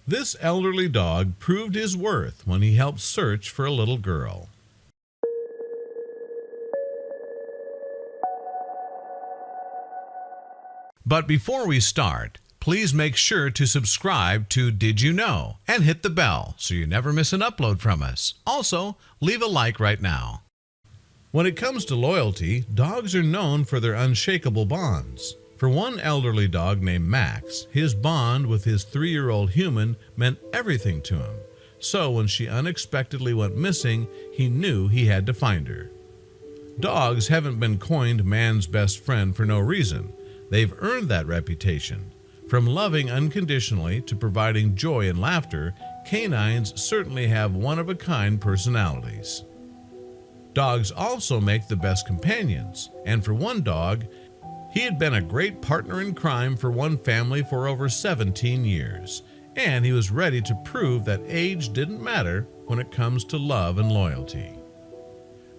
This elderly dog proved his worth when he helped search for a little girl. But before we start, please make sure to subscribe to Did You Know and hit the bell so you never miss an upload from us. Also, leave a like right now. When it comes to loyalty, dogs are known for their unshakable bonds. For one elderly dog named Max, his bond with his 3-year-old human meant everything to him. So when she unexpectedly went missing, he knew he had to find her. Dogs haven't been coined man's best friend for no reason. They've earned that reputation. From loving unconditionally to providing joy and laughter, canines certainly have one-of-a-kind personalities. Dogs also make the best companions, and for one dog, he had been a great partner in crime for one family for over 17 years, and he was ready to prove that age didn't matter when it comes to love and loyalty.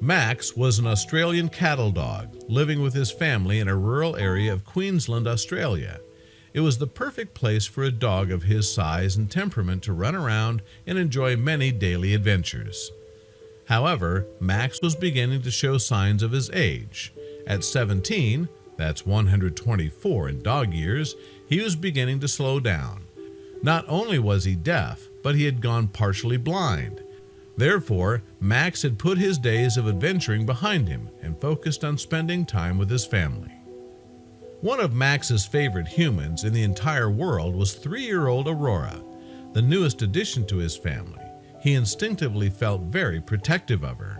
Max was an Australian cattle dog living with his family in a rural area of Queensland, Australia. It was the perfect place for a dog of his size and temperament to run around and enjoy many daily adventures. However, Max was beginning to show signs of his age. At 17, that's 124 in dog years, he was beginning to slow down. Not only was he deaf, but he had gone partially blind. Therefore, Max had put his days of adventuring behind him and focused on spending time with his family. One of Max's favorite humans in the entire world was 3-year-old Aurora, the newest addition to his family. He instinctively felt very protective of her.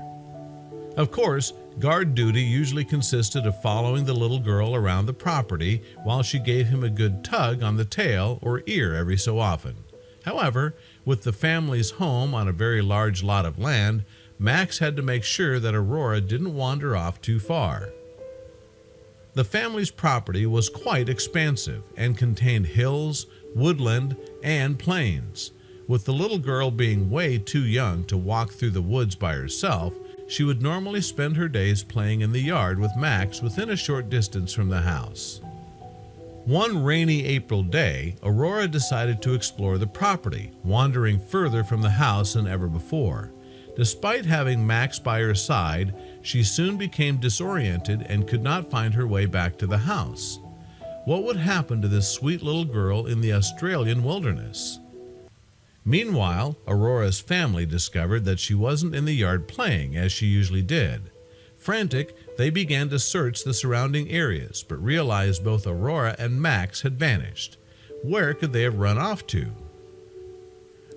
Of course, guard duty usually consisted of following the little girl around the property while she gave him a good tug on the tail or ear every so often. However, with the family's home on a very large lot of land, Max had to make sure that Aurora didn't wander off too far. The family's property was quite expansive and contained hills, woodland, and plains. With the little girl being way too young to walk through the woods by herself, she would normally spend her days playing in the yard with Max within a short distance from the house. One rainy April day, Aurora decided to explore the property, wandering further from the house than ever before. Despite having Max by her side, she soon became disoriented and could not find her way back to the house. What would happen to this sweet little girl in the Australian wilderness? Meanwhile, Aurora's family discovered that she wasn't in the yard playing as she usually did. Frantic, they began to search the surrounding areas, but realized both Aurora and Max had vanished. Where could they have run off to?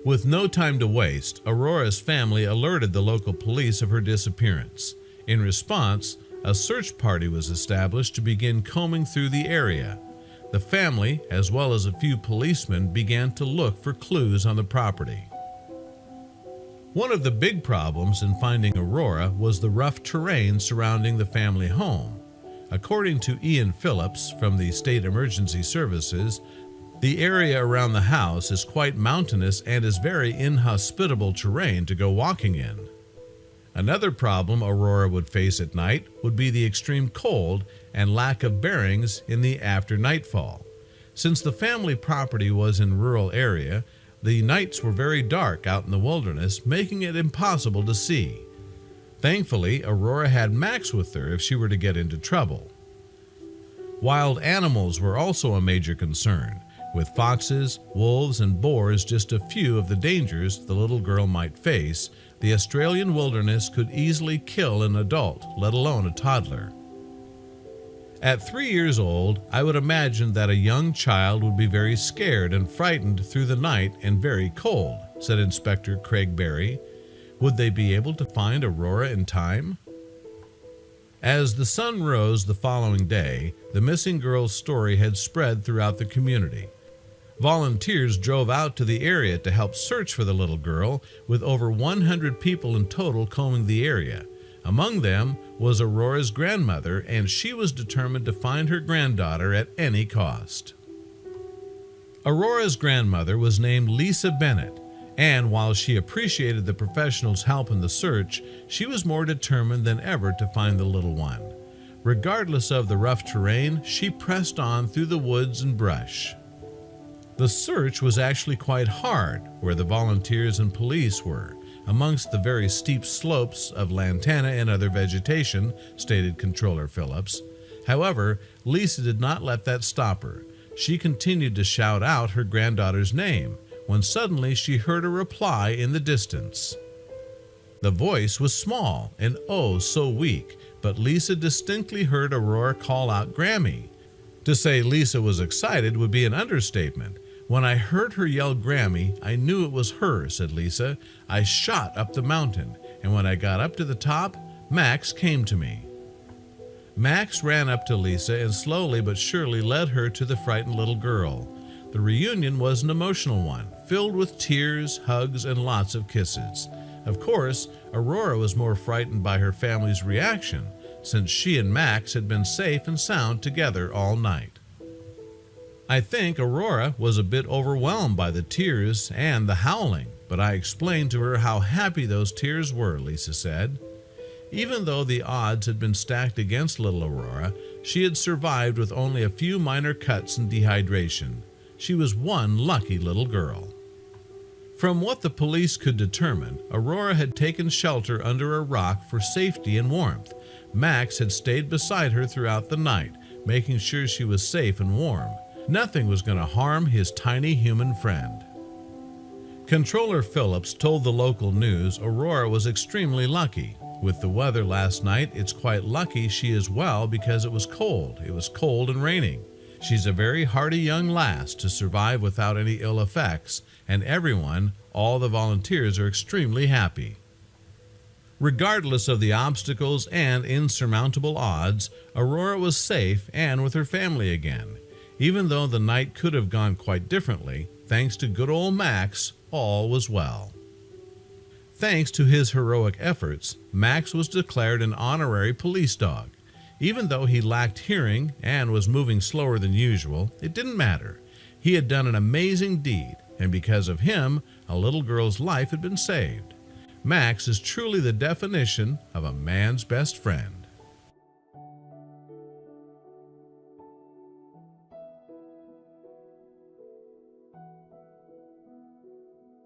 With no time to waste, Aurora's family alerted the local police of her disappearance. In response, a search party was established to begin combing through the area. The family, as well as a few policemen, began to look for clues on the property. One of the big problems in finding Aurora was the rough terrain surrounding the family home. According to Ian Phillips from the State Emergency Services, the area around the house is quite mountainous and is very inhospitable terrain to go walking in. Another problem Aurora would face at night would be the extreme cold and lack of bearings in the after nightfall. Since the family property was in a rural area, the nights were very dark out in the wilderness, making it impossible to see. Thankfully, Aurora had Max with her if she were to get into trouble. Wild animals were also a major concern, with foxes, wolves, and boars just a few of the dangers the little girl might face. The Australian wilderness could easily kill an adult, let alone a toddler. At 3 years old, I would imagine that a young child would be very scared and frightened through the night and very cold, said Inspector Craig Berry. Would they be able to find Aurora in time? As the sun rose the following day, the missing girl's story had spread throughout the community. Volunteers drove out to the area to help search for the little girl, with over 100 people in total combing the area. Among them was Aurora's grandmother, and she was determined to find her granddaughter at any cost. Aurora's grandmother was named Lisa Bennett, and while she appreciated the professionals' help in the search, she was more determined than ever to find the little one. Regardless of the rough terrain, she pressed on through the woods and brush. The search was actually quite hard where the volunteers and police were, amongst the very steep slopes of lantana and other vegetation, stated Controller Phillips. However, Lisa did not let that stop her. She continued to shout out her granddaughter's name, when suddenly she heard a reply in the distance. The voice was small and oh so weak, but Lisa distinctly heard Aurora call out Grammy. To say Lisa was excited would be an understatement. When I heard her yell Grammy, I knew it was her, said Lisa. I shot up the mountain, and when I got up to the top, Max came to me. Max ran up to Lisa and slowly but surely led her to the frightened little girl. The reunion was an emotional one, filled with tears, hugs, and lots of kisses. Of course, Aurora was more frightened by her family's reaction, since she and Max had been safe and sound together all night. I think Aurora was a bit overwhelmed by the tears and the howling, but I explained to her how happy those tears were, Lisa said. Even though the odds had been stacked against little Aurora, she had survived with only a few minor cuts and dehydration. She was one lucky little girl. From what the police could determine, Aurora had taken shelter under a rock for safety and warmth. Max had stayed beside her throughout the night, making sure she was safe and warm. Nothing was going to harm his tiny human friend. Controller Phillips told the local news Aurora was extremely lucky. With the weather last night, it's quite lucky she is well because it was cold. It was cold and raining. She's a very hardy young lass to survive without any ill effects, and everyone, all the volunteers, are extremely happy. Regardless of the obstacles and insurmountable odds, Aurora was safe and with her family again. Even though the night could have gone quite differently, thanks to good old Max, all was well. Thanks to his heroic efforts, Max was declared an honorary police dog. Even though he lacked hearing and was moving slower than usual, it didn't matter. He had done an amazing deed, and because of him, a little girl's life had been saved. Max is truly the definition of a man's best friend.